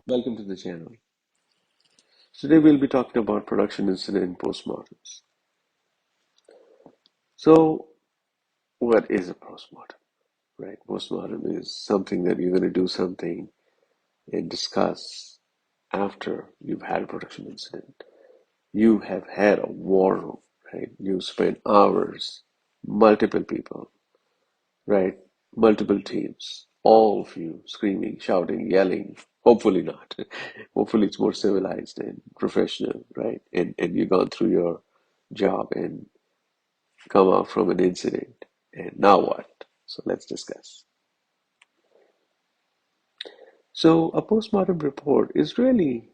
Welcome to the channel. Today we'll be talking about production incident postmortems. So, what is a postmortem? Right? Postmortem is something that you're going to do something and discuss after you've had a production incident. You have had a war room, right? You spent hours, multiple people, right? Multiple teams, all of you screaming, shouting, yelling. Hopefully not. Hopefully it's more civilized and professional, right? And you've gone through your job and come out from an incident. And now what? So let's discuss. So a postmortem report is really,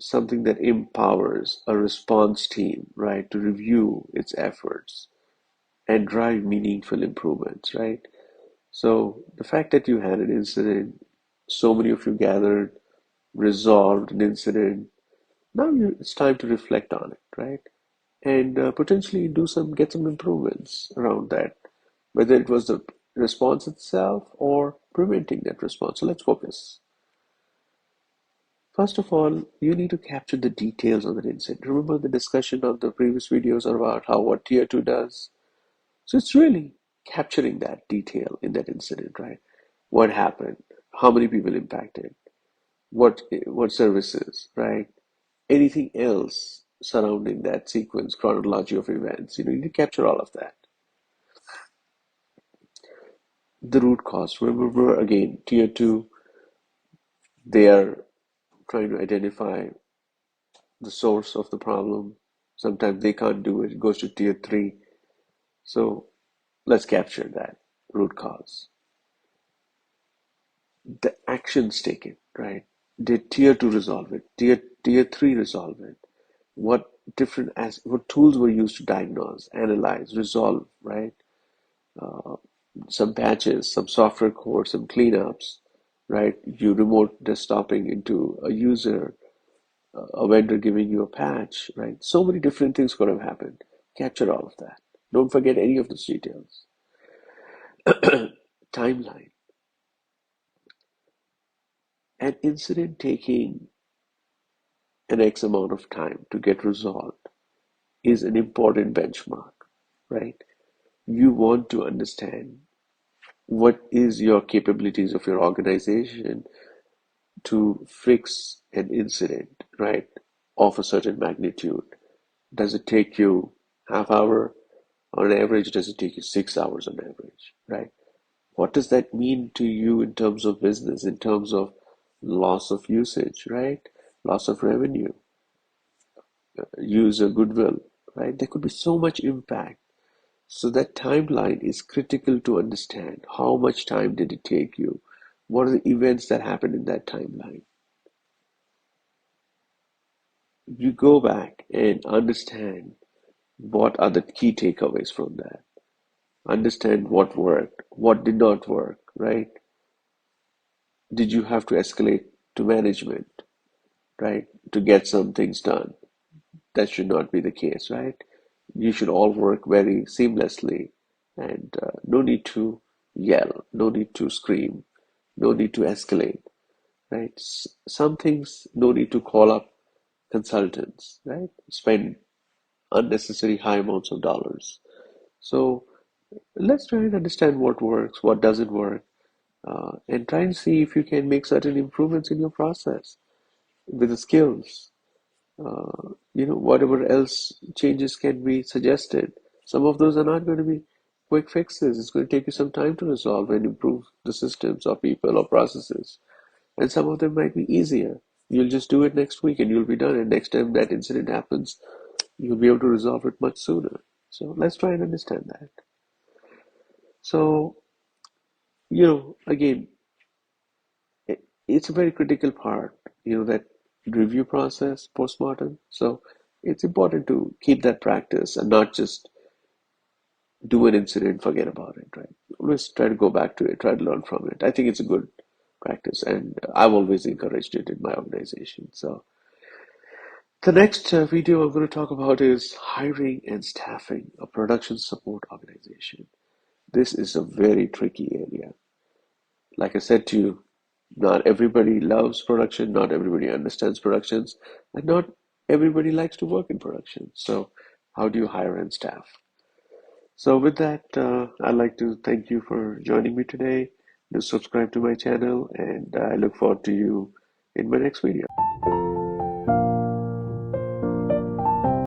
something that empowers a response team, right, to review its efforts and drive meaningful improvements, right? So the fact that you had an incident, so many of you gathered, resolved an incident, now it's time to reflect on it, right? And potentially get some improvements around that, whether it was the response itself or preventing that response. So let's focus. First of all, you need to capture the details of the incident. Remember the discussion of the previous videos about how what tier 2 does? So it's really capturing that detail in that incident, right? What happened? How many people impacted? What services, right? Anything else surrounding that sequence, chronology of events. You need to capture all of that. The root cause. Remember again, tier 2, they are trying to identify the source of the problem. Sometimes they can't do it. It goes to tier 3. So let's capture that root cause. The actions taken, right? Did tier 2 resolve it? Tier 3 resolve it? What what tools were used to diagnose, analyze, resolve, right? Uh, some patches, some software code, some cleanups, right? You remote desktoping into a user, a vendor giving you a patch, right? So many different things could have happened. Capture all of that. Don't forget any of those details. Timeline. An incident taking an X amount of time to get resolved is an important benchmark, right? You want to understand what is your capabilities of your organization to fix an incident, right, of a certain magnitude. Does it take you half hour on average? Does it take you 6 hours on average, right? What does that mean to you in terms of business, in terms of loss of usage, right? Loss of revenue, user goodwill, right? There could be so much impact. So that timeline is critical to understand. How much time did it take you? What are the events that happened in that timeline? You go back and understand what are the key takeaways from that. Understand what worked, what did not work, right? Did you have to escalate to management, right, to get some things done? That should not be the case, right? You should all work very seamlessly and no need to yell, no need to scream, no need to escalate, right? Some things, no need to call up consultants, right? Spend unnecessary high amounts of dollars. So let's try and understand what works, what doesn't work, and try and see if you can make certain improvements in your process with the skills. Whatever else changes can be suggested. Some of those are not going to be quick fixes. It's going to take you some time to resolve and improve the systems or people or processes. And some of them might be easier. You'll just do it next week and you'll be done. And next time that incident happens, you'll be able to resolve it much sooner. So let's try and understand that. So, again, it's a very critical part, that review process, postmortem. So it's important to keep that practice and not just do an incident, forget about it, right? Always try to go back to it, try to learn from it. I think it's a good practice, and I've always encouraged it in my organization. So the next video I'm going to talk about is hiring and staffing a production support organization. This is a very tricky area. Like I said to you, Not everybody loves production, not everybody understands productions, and not everybody likes to work in production. So, how do you hire and staff? So, with that, I'd like to thank you for joining me today. Do subscribe to my channel, and I look forward to you in my next video.